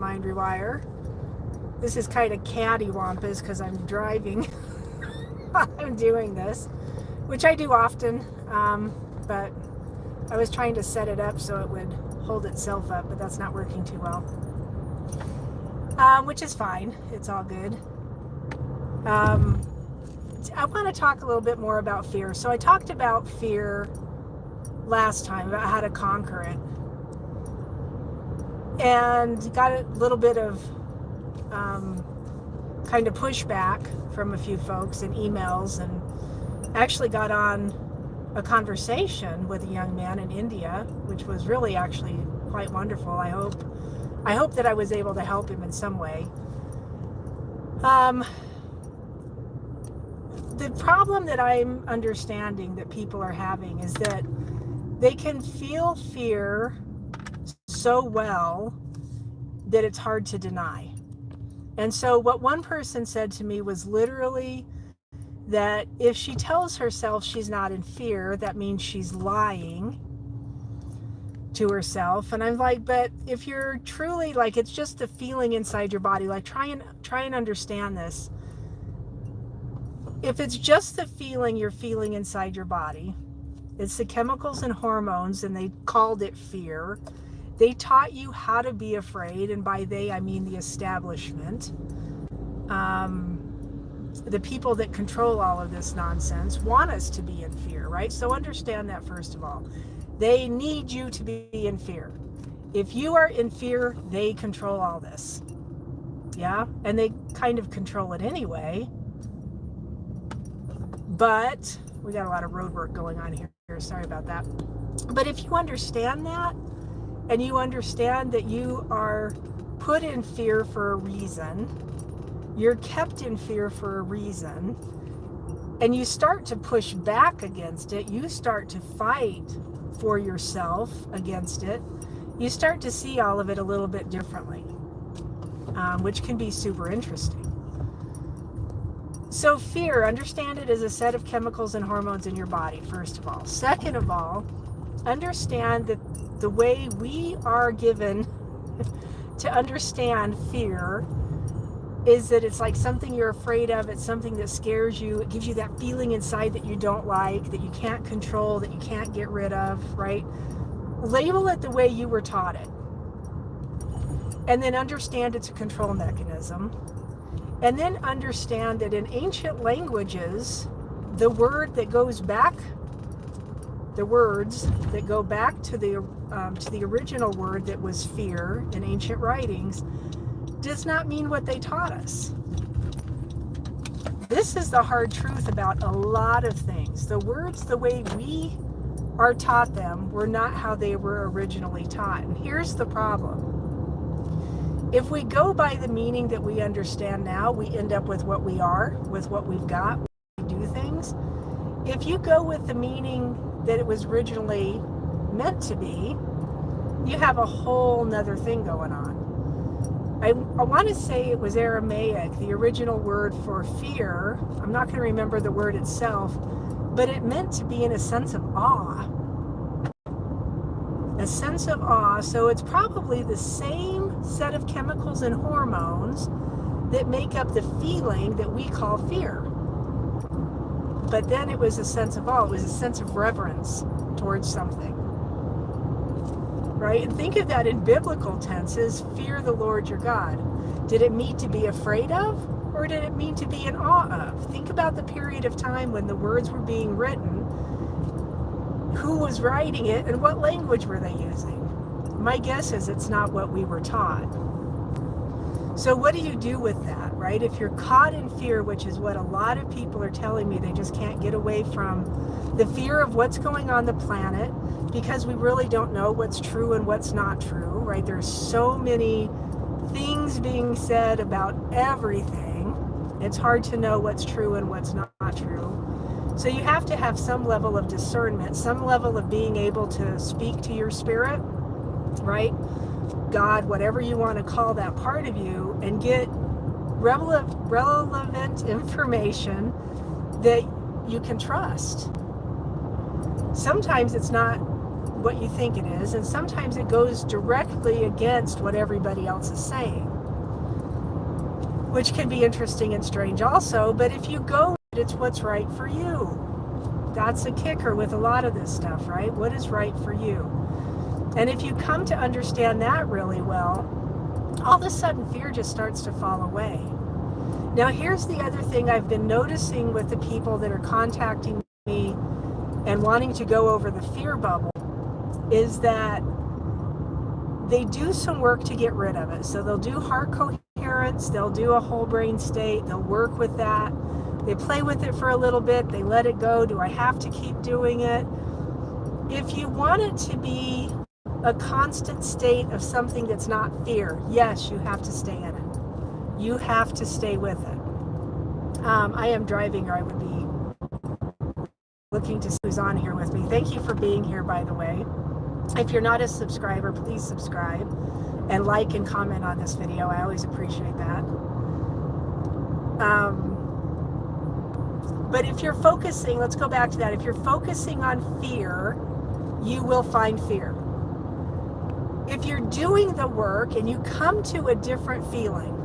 mind Rewire. This is kind of cattywampus because I'm driving while I'm doing this, which I do often, but I was trying to set it up so it would hold itself up, but that's not working too well, which is fine. It's all good. I want to talk a little bit more about fear. So I talked about fear last time, about how to conquer it, and got a little bit of kind of pushback from a few folks and emails, and actually got on a conversation with a young man in India, which was really actually quite wonderful. I hope that I was able to help him in some way. The problem that I'm understanding that people are having is that they can feel fear so well that it's hard to deny. And so what one person said to me was literally that if she tells herself she's not in fear, that means she's lying to herself. And I'm like, but if you're truly, like, it's just a feeling inside your body, like try and understand this. If it's just the feeling you're feeling inside your body, it's the chemicals and hormones, and they called it fear. They taught you how to be afraid, and by they I mean the establishment. The people that control all of this nonsense want us to be in fear, right? So understand that first of all. They need you to be in fear. If you are in fear, they control all this. Yeah? And they kind of control it anyway. But we got a lot of road work going on here. Sorry about that. But if you understand that, and you understand that you are put in fear for a reason, you're kept in fear for a reason, and you start to push back against it, you start to fight for yourself against it, you start to see all of it a little bit differently, which can be super interesting. So fear, understand it as a set of chemicals and hormones in your body, first of all. Second of all, understand that the way we are given to understand fear is that it's like something you're afraid of, it's something that scares you, it gives you that feeling inside that you don't like, that you can't control, that you can't get rid of, right? Label it the way you were taught it. And then understand it's a control mechanism. And then understand that in ancient languages, the words that go back to the original word that was fear in ancient writings does not mean what they taught us. This is the hard truth about a lot of things. The words, the way we are taught them, were not how they were originally taught. And here's the problem. If we go by the meaning that we understand now, we end up with what we are, with what we've got, we do things. If you go with the meaning that it was originally meant to be, you have a whole nother thing going on. I want to say it was Aramaic, the original word for fear. I'm not going to remember the word itself, but it meant to be in a sense of awe. A sense of awe. So it's probably the same set of chemicals and hormones that make up the feeling that we call fear. But then it was a sense of awe. It was a sense of reverence towards something. Right? And think of that in biblical tenses, fear the Lord your God. Did it mean to be afraid of, or did it mean to be in awe of? Think about the period of time when the words were being written, who was writing it, and what language were they using? My guess is it's not what we were taught. So what do you do with that, right? If you're caught in fear, which is what a lot of people are telling me, they just can't get away from the fear of what's going on the planet, because we really don't know what's true and what's not true, right? There's so many things being said about everything. It's hard to know what's true and what's not true. So you have to have some level of discernment, some level of being able to speak to your spirit, right? God, whatever you want to call that part of you, and get relevant information that you can trust. Sometimes it's not what you think it is, and sometimes it goes directly against what everybody else is saying, which can be interesting and strange also. But if you go, it's what's right for you. That's a kicker with a lot of this stuff, right? What is right for you? And if you come to understand that really well, all of a sudden fear just starts to fall away. Now, here's the other thing I've been noticing with the people that are contacting me and wanting to go over the fear bubble, is that they do some work to get rid of it. So they'll do heart coherence, they'll do a whole brain state, they'll work with that. They play with it for a little bit, they let it go. Do I have to keep doing it? If you want it to be a constant state of something that's not fear, yes, you have to stay in it. You have to stay with it. I am driving, or I would be looking to see who's on here with me. Thank you for being here, by the way. If you're not a subscriber, please subscribe and like and comment on this video. I always appreciate that. But if you're focusing, let's go back to that. If you're focusing on fear, you will find fear. If you're doing the work and you come to a different feeling,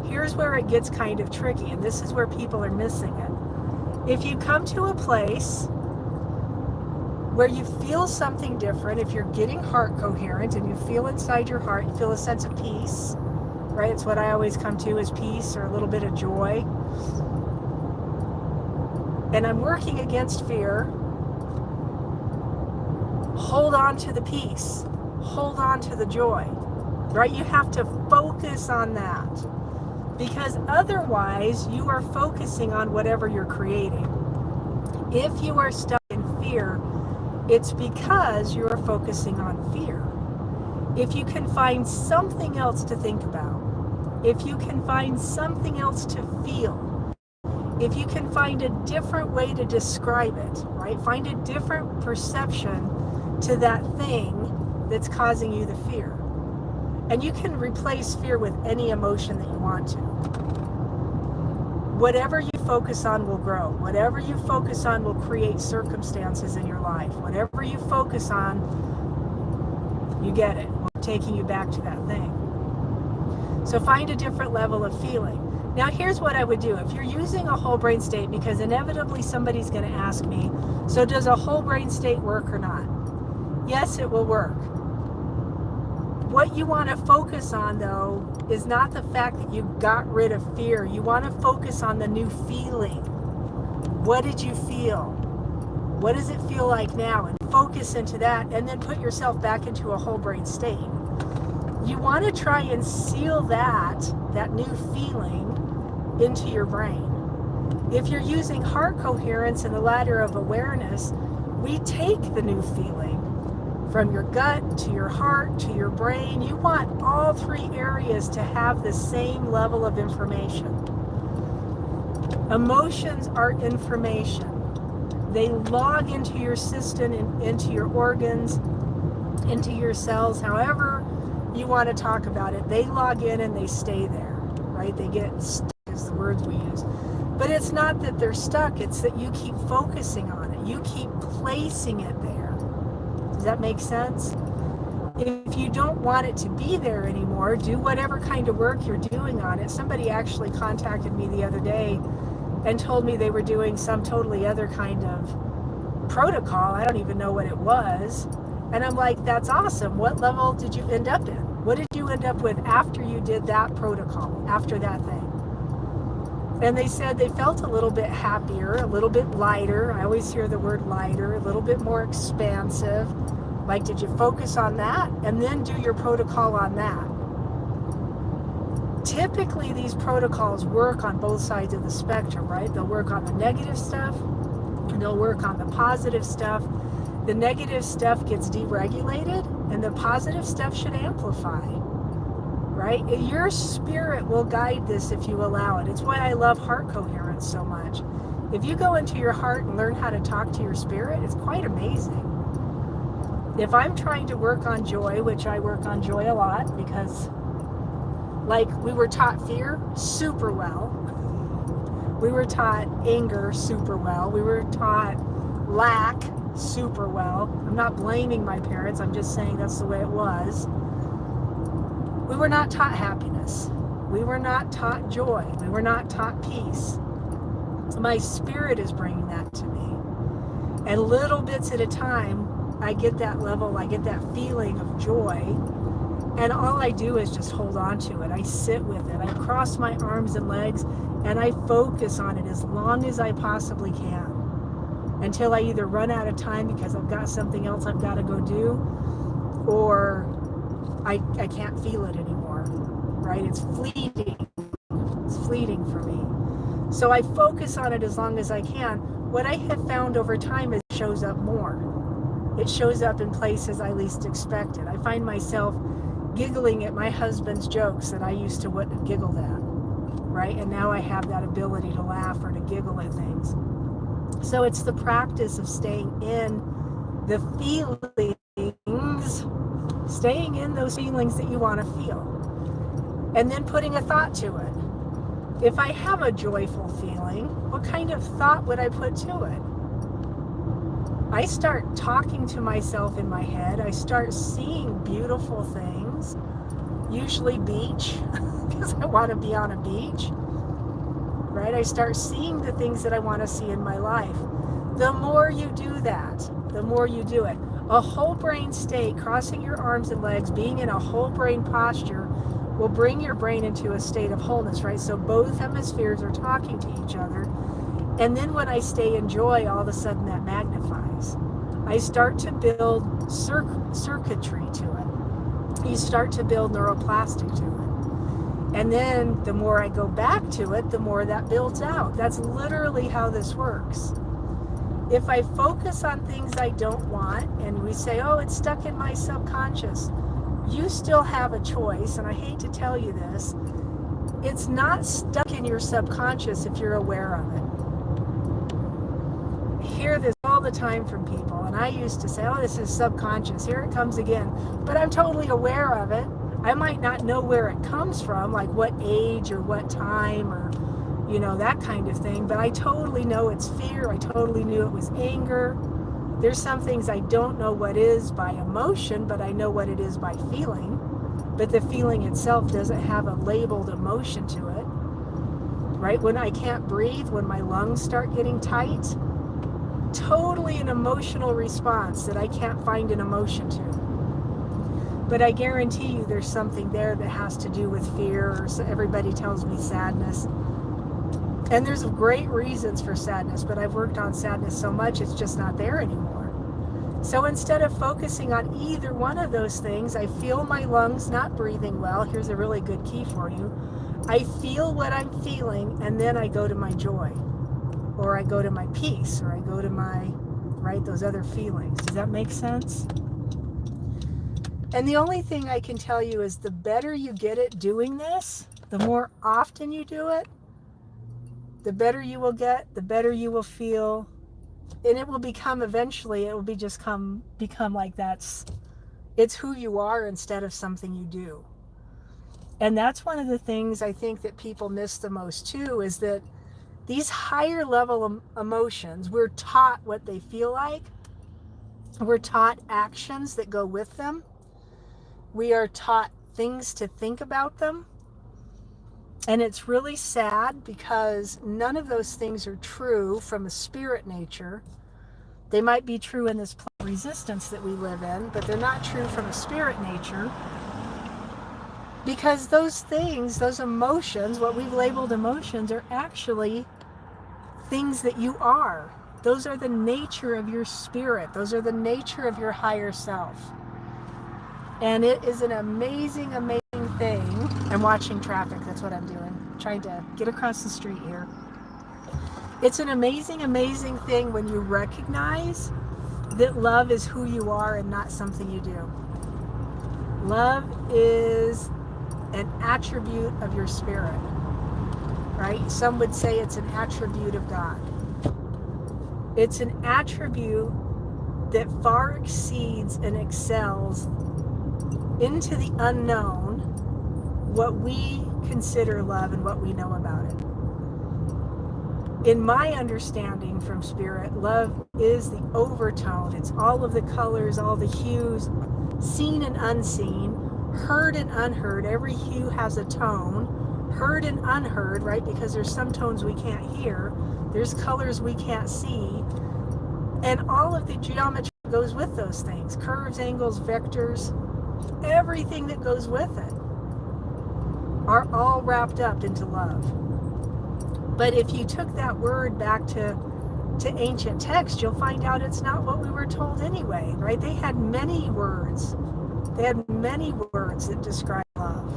here's where it gets kind of tricky, and this is where people are missing it. If you come to a place where you feel something different, if you're getting heart coherent and you feel inside your heart, you feel a sense of peace, right? It's what I always come to, is peace or a little bit of joy. And I'm working against fear. Hold on to the peace. Hold on to the joy, right? You have to focus on that, because otherwise you are focusing on whatever you're creating. If you are stuck in fear, it's because you are focusing on fear. If you can find something else to think about, if you can find something else to feel, if you can find a different way to describe it, right? Find a different perception to that thing that's causing you the fear. And you can replace fear with any emotion that you want to. Whatever you focus on will grow. Whatever you focus on will create circumstances in your life. Whatever you focus on, you get it. We're taking you back to that thing. So find a different level of feeling. Now, here's what I would do. If you're using a whole brain state, because inevitably somebody's going to ask me, so does a whole brain state work or not? Yes, it will work. What you want to focus on, though, is not the fact that you got rid of fear. You want to focus on the new feeling. What did you feel? What does it feel like now? And focus into that, and then put yourself back into a whole brain state. You want to try and seal that new feeling into your brain. If you're using heart coherence and the ladder of awareness, we take the new feeling from your gut to your heart to your brain. You want all three areas to have the same level of information. Emotions are information. They log into your system, into your organs, into your cells, however you want to talk about it. They log in and they stay there, right? They get stuck, is the words we use. But it's not that they're stuck, it's that you keep focusing on it. You keep placing it there. Does that make sense? If you don't want it to be there anymore, do whatever kind of work you're doing on it. Somebody actually contacted me the other day and told me they were doing some totally other kind of protocol. I don't even know what it was. And I'm like, that's awesome. What level did you end up in? What did you end up with after you did that protocol, after that thing? And they said they felt a little bit happier, a little bit lighter. I always hear the word lighter, a little bit more expansive. Like, did you focus on that? And then do your protocol on that. Typically, these protocols work on both sides of the spectrum, right? They'll work on the negative stuff, and they'll work on the positive stuff. The negative stuff gets deregulated, and the positive stuff should amplify. Right? Your spirit will guide this if you allow it. It's why I love heart coherence so much. If you go into your heart and learn how to talk to your spirit, it's quite amazing. If I'm trying to work on joy, which I work on joy a lot, because like we were taught fear super well. We were taught anger super well. We were taught lack super well. I'm not blaming my parents. I'm just saying that's the way it was. We were not taught happiness. We were not taught joy. We were not taught peace. My spirit is bringing that to me. And little bits at a time, I get that level, I get that feeling of joy. And all I do is just hold on to it. I sit with it. I cross my arms and legs and I focus on it as long as I possibly can. Until I either run out of time because I've got something else I've got to go do, or I can't feel it anymore, right? It's fleeting. It's fleeting for me. So I focus on it as long as I can. What I have found over time is it shows up more. It shows up in places I least expected. I find myself giggling at my husband's jokes that I used to wouldn't have giggled at, right? And now I have that ability to laugh or to giggle at things. So it's the practice of staying in the feelings, staying in those feelings that you want to feel, and then putting a thought to it. If I have a joyful feeling, what kind of thought would I put to it? I start talking to myself in my head. I start seeing beautiful things, usually beach, because I want to be on a beach. Right? I start seeing the things that I want to see in my life. The more you do that, the more you do it. A whole brain state, crossing your arms and legs, being in a whole brain posture will bring your brain into a state of wholeness, right? So both hemispheres are talking to each other. And then when I stay in joy, all of a sudden that magnifies. I start to build circuitry to it. You start to build neuroplastic to it. And then the more I go back to it, the more that builds out. That's literally how this works. If I focus on things I don't want and we say, oh, it's stuck in my subconscious, you still have a choice. And I hate to tell you this, it's not stuck in your subconscious if you're aware of it. I hear this all the time from people. And I used to say, oh, this is subconscious. Here it comes again. But I'm totally aware of it. I might not know where it comes from, like what age or what time or, that kind of thing. But I totally know it's fear. I totally knew it was anger. There's some things I don't know what is by emotion, but I know what it is by feeling. But the feeling itself doesn't have a labeled emotion to it, right? When I can't breathe, when my lungs start getting tight, totally an emotional response that I can't find an emotion to. But I guarantee you there's something there that has to do with fear, or so everybody tells me sadness. And there's great reasons for sadness, but I've worked on sadness so much it's just not there anymore. So instead of focusing on either one of those things, I feel my lungs not breathing well. Here's a really good key for you. I feel what I'm feeling, and then I go to my joy, or I go to my peace, or I go to my, right, those other feelings. Does that make sense? And the only thing I can tell you is the better you get at doing this, the more often you do it, the better you will get, the better you will feel. And it will become eventually, it will become like it's who you are instead of something you do. And that's one of the things I think that people miss the most too, is that these higher level emotions, we're taught what they feel like. We're taught actions that go with them. We are taught things to think about them. And it's really sad because none of those things are true from a spirit nature. They might be true in this resistance that we live in, but they're not true from a spirit nature. Because those things, those emotions, what we've labeled emotions, are actually things that you are. Those are the nature of your spirit. Those are the nature of your higher self. And it is an amazing, amazing thing. I'm watching traffic. That's what I'm doing. I'm trying to get across the street here. It's an amazing, amazing thing when you recognize that love is who you are and not something you do. Love is an attribute of your spirit, right? Some would say it's an attribute of God. It's an attribute that far exceeds and excels into the unknown what we consider love and what we know about it. In my understanding from Spirit, love is the overtone. It's all of the colors, all the hues, seen and unseen, heard and unheard. Every hue has a tone, heard and unheard, right? Because there's some tones we can't hear. There's colors we can't see. And all of the geometry goes with those things. Curves, angles, vectors, everything that goes with it are all wrapped up into love. But if you took that word back to ancient text, you'll find out it's not what we were told anyway, right? They had many words. They had many words that describe love.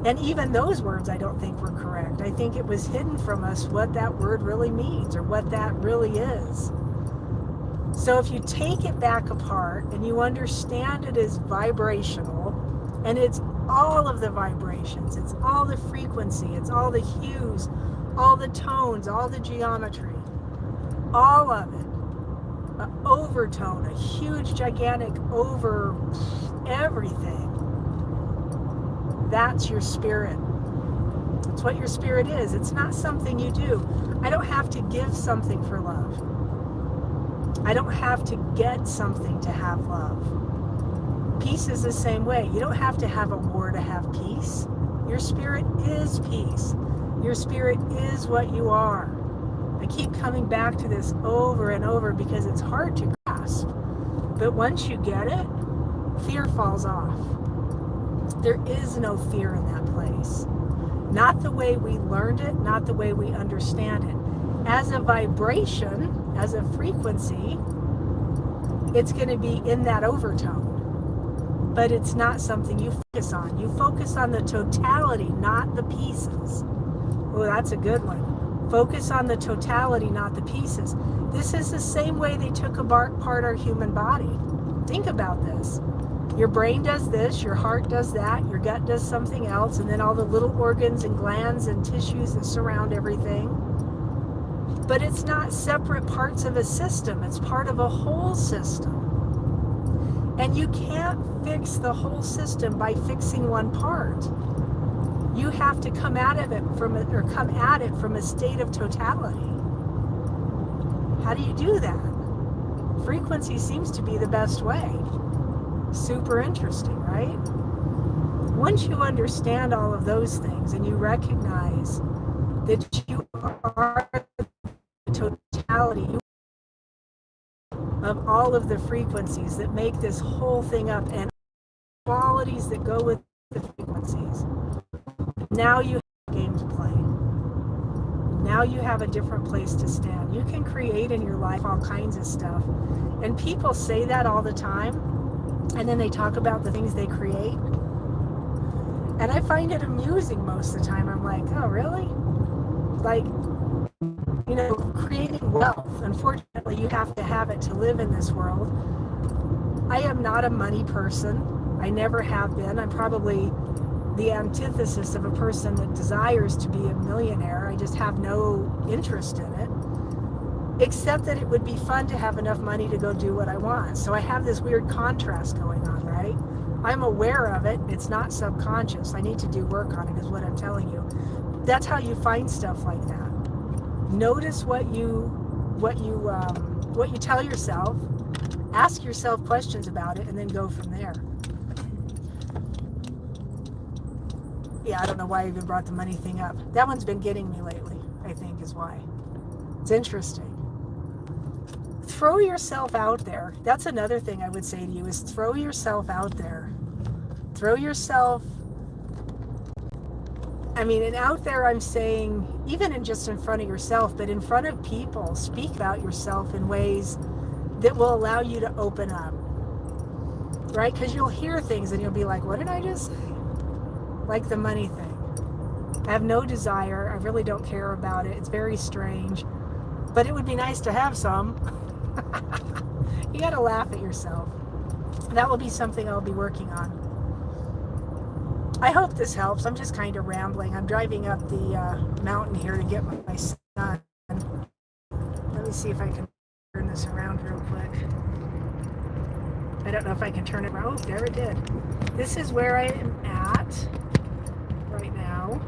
And even those words I don't think were correct. I think it was hidden from us what that word really means or what that really is. So if you take it back apart and you understand it as vibrational, and it's all of the vibrations, it's all the frequency, it's all the hues, all the tones, all the geometry, all of it, an overtone, a huge, gigantic over everything. That's your spirit. It's what your spirit is. It's not something you do. I don't have to give something for love. I don't have to get something to have love. Peace is the same way. You don't have to have a war to have peace. Your spirit is peace. Your spirit is what you are. I keep coming back to this over and over because it's hard to grasp. But once you get it, fear falls off. There is no fear in that place. Not the way we learned it, not the way we understand it. As a vibration, as a frequency, it's going to be in that overtone. But it's not something you focus on. You focus on the totality, not the pieces. Oh, that's a good one. Focus on the totality, not the pieces. This is the same way they took apart our human body. Think about this. Your brain does this, your heart does that, your gut does something else, and then all the little organs and glands and tissues that surround everything. But it's not separate parts of a system. It's part of a whole system. And you can't fix the whole system by fixing one part. You have to come at it from a state of totality. How do you do that? Frequency seems to be the best way. Super interesting, right? Once you understand all of those things and you recognize that you are the totality of all of the frequencies that make this whole thing up and qualities that go with the frequencies, now you have a game to play. Now you have a different place to stand. You can create in your life all kinds of stuff. And people say that all the time, and then they talk about the things they create. And I find it amusing most of the time. I'm like, oh, really? Like, you know, creating wealth. Unfortunately, you have to have it to live in this world. I am not a money person. I never have been. I'm probably the antithesis of a person that desires to be a millionaire. I just have no interest in it, except that it would be fun to have enough money to go do what I want. So I have this weird contrast going on, right? I'm aware of it. It's not subconscious. I need to do work on it, is what I'm telling you. That's how you find stuff like that. Notice what you tell yourself. Ask yourself questions about it, and then go from there. Yeah, I don't know why I even brought the money thing up. That one's been getting me lately, I think, is why. It's interesting. Throw yourself out there. That's another thing I would say to you, is throw yourself out there. Throw yourself, I mean, and out there I'm saying, even just in front of yourself, but in front of people, speak about yourself in ways that will allow you to open up, right? Because you'll hear things and you'll be like, what did I just say? Like the money thing. I have no desire. I really don't care about it. It's very strange. But it would be nice to have some. You got to laugh at yourself. That will be something I'll be working on. I hope this helps. I'm just kind of rambling. I'm driving up the mountain here to get my son. Let me see if I can turn this around real quick. I don't know if I can turn it around. Oh, there it did. This is where I am at right now.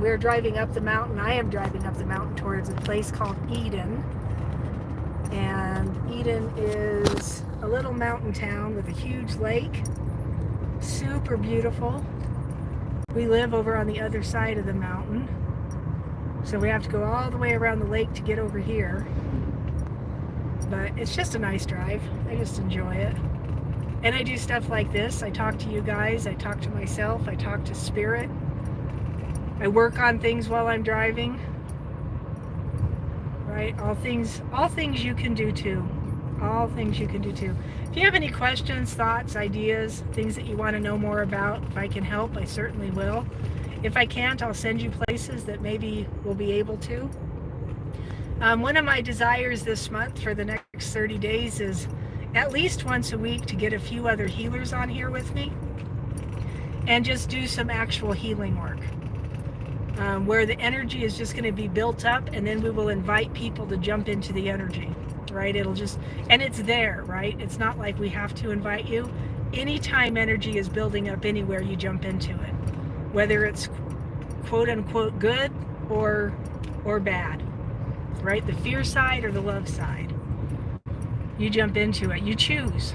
We're driving up the mountain. I am driving up the mountain towards a place called Eden. And Eden is a little mountain town with a huge lake. Super beautiful. We live over on the other side of the mountain. So we have to go all the way around the lake to get over here. But it's just a nice drive. I just enjoy it. And I do stuff like this. I talk to you guys. I talk to myself. I talk to spirit. I work on things while I'm driving. Right? All things you can do too. All things you can do too. If you have any questions, thoughts, ideas, things that you want to know more about, if I can help, I certainly will. If I can't, I'll send you places that maybe we'll be able to. One of my desires this month for the next 30 days is at least once a week to get a few other healers on here with me and just do some actual healing work. Where the energy is just going to be built up, and then we will invite people to jump into the energy, right? It'll just, and it's there, right? It's not like we have to invite you. Anytime energy is building up anywhere, you jump into it, whether it's quote unquote good or bad, right? The fear side or the love side. You jump into it. You choose.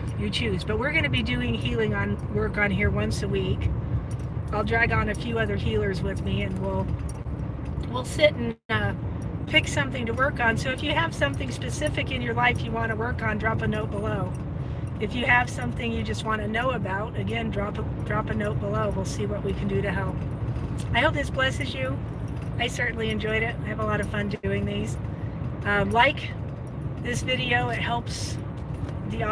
But we're going to be doing healing work on here once a week. I'll drag on a few other healers with me, and we'll sit and pick something to work on. So if you have something specific in your life you want to work on, drop a note below. If you have something you just want to know about, again, drop a note below. We'll see what we can do to help. I hope this blesses you. I certainly enjoyed it. I have a lot of fun doing these. Like this video, it helps the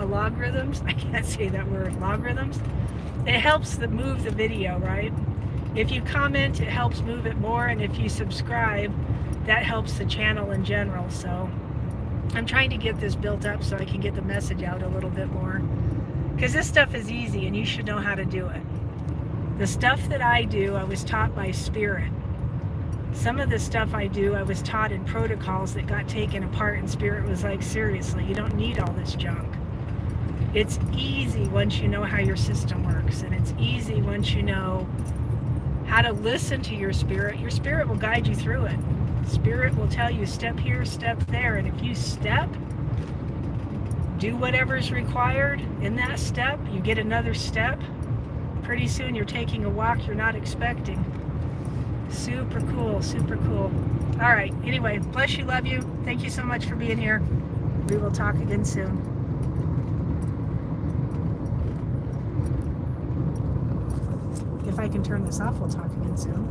logarithms. I can't say that word, logarithms. It helps move the video, right? If you comment, it helps move it more, and if you subscribe, that helps the channel in general. So I'm trying to get this built up so I can get the message out a little bit more, because this stuff is easy and you should know how to do it. The stuff that I do, I was taught by spirit. Some of the stuff I do, I was taught in protocols that got taken apart, and spirit was like, seriously, you don't need all this junk. It's easy once you know how your system works, and it's easy once you know how to listen to your spirit. Your spirit will guide you through it. Spirit will tell you step here, step there, and if you step, do whatever's required in that step, you get another step. Pretty soon you're taking a walk you're not expecting. Super cool, super cool. All right, anyway, bless you, love you. Thank you so much for being here. We will talk again soon. If I can turn this off, we'll talk again soon.